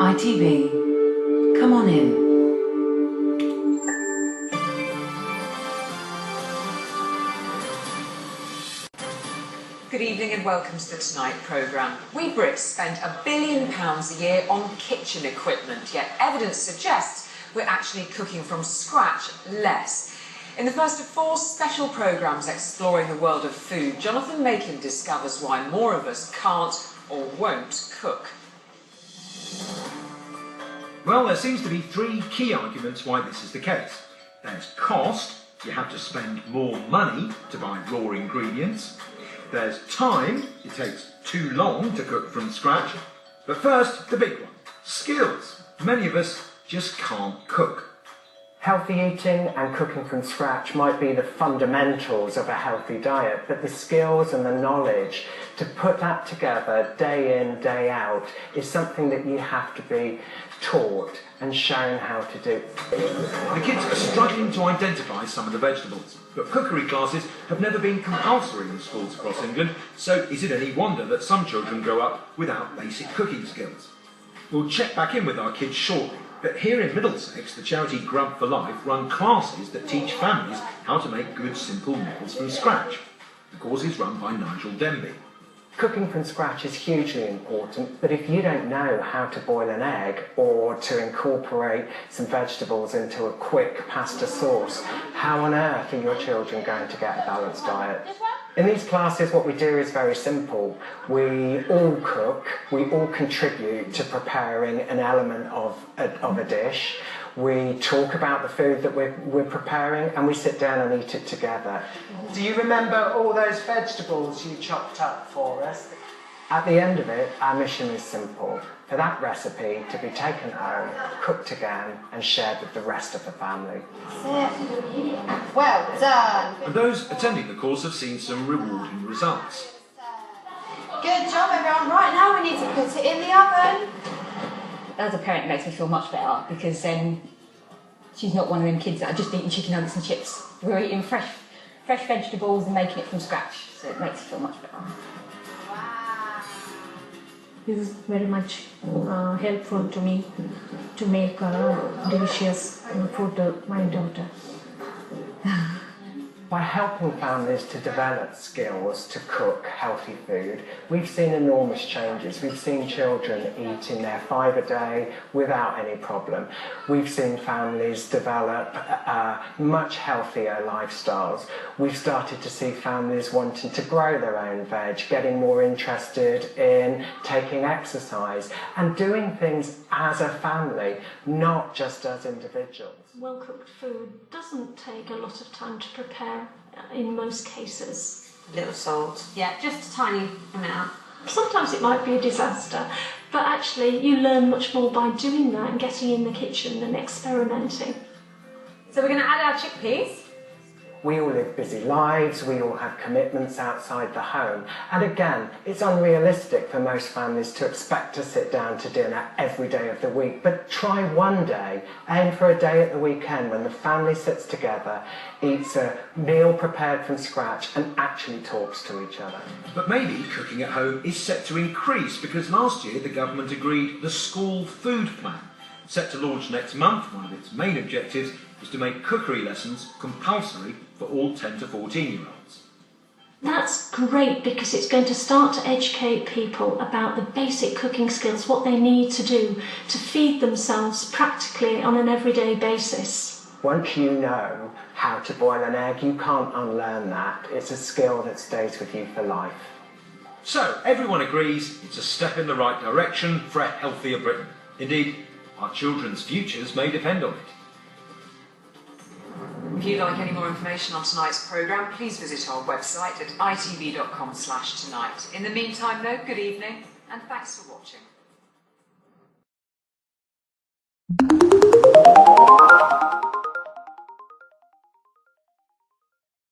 ITV, come on in. Good evening and welcome to the Tonight programme. We Brits spend £1 billion a year on kitchen equipment, yet evidence suggests we're actually cooking from scratch less. In the first of 4 special programmes exploring the world of food, Jonathan Makin discovers why more of us can't or won't cook. Well, there seems to be 3 key arguments why this is the case. There's cost, you have to spend more money to buy raw ingredients. There's time, it takes too long to cook from scratch. But first, the big one, skills. Many of us just can't cook. Healthy eating and cooking from scratch might be the fundamentals of a healthy diet, but the skills and the knowledge to put that together day in, day out is something that you have to be taught and shown how to do. The kids are struggling to identify some of the vegetables, but cookery classes have never been compulsory in schools across England, so is it any wonder that some children grow up without basic cooking skills? We'll check back in with our kids shortly. But here in Middlesex, the charity Grub4Life run classes that teach families how to make good, simple meals from scratch. The course is run by NIgel Denby. Cooking from scratch is hugely important, but if you don't know how to boil an egg or to incorporate some vegetables into a quick pasta sauce, how on earth are your children going to get a balanced diet? In these classes, what we do is very simple. We all cook, we all contribute to preparing an element of a dish. We talk about the food that we're preparing and we sit down and eat it together. Do you remember all those vegetables you chopped up for us? At the end of it, our mission is simple. For that recipe to be taken home, cooked again and shared with the rest of the family. Well done! And those attending the course have seen some rewarding results. Good job everyone. Right, now we need to put it in the oven. As a parent, it makes me feel much better because she's not one of them kids that are just eating chicken nuggets and chips. We're eating fresh vegetables and making it from scratch, so it makes it feel much better. This is very much helpful to me to make delicious food to my daughter. By helping families to develop skills to cook healthy food, we've seen enormous changes. We've seen children eating their 5 a day without any problem. We've seen families develop much healthier lifestyles. We've started to see families wanting to grow their own veg, getting more interested in taking exercise and doing things as a family, not just as individuals. Well-cooked food doesn't take a lot of time to prepare in most cases. Little salt. Yeah, just a tiny amount. Sometimes it might be a disaster, but actually you learn much more by doing that and getting in the kitchen and experimenting. So we're going to add our chickpeas. We all live busy lives, we all have commitments outside the home, and again, it's unrealistic for most families to expect to sit down to dinner every day of the week, but try one day, aim for a day at the weekend when the family sits together, eats a meal prepared from scratch and actually talks to each other. But maybe cooking at home is set to increase because last year the government agreed the school food plan. Set to launch next month, one of its main objectives is to make cookery lessons compulsory for all 10 to 14-year-olds. That's great because it's going to start to educate people about the basic cooking skills, what they need to do to feed themselves practically on an everyday basis. Once you know how to boil an egg, you can't unlearn that. It's a skill that stays with you for life. So, everyone agrees it's a step in the right direction for a healthier Britain. Indeed, our children's futures may depend on it. If you'd like any more information on tonight's programme, please visit our website at itv.com/tonight. In the meantime, though, good evening and thanks for watching.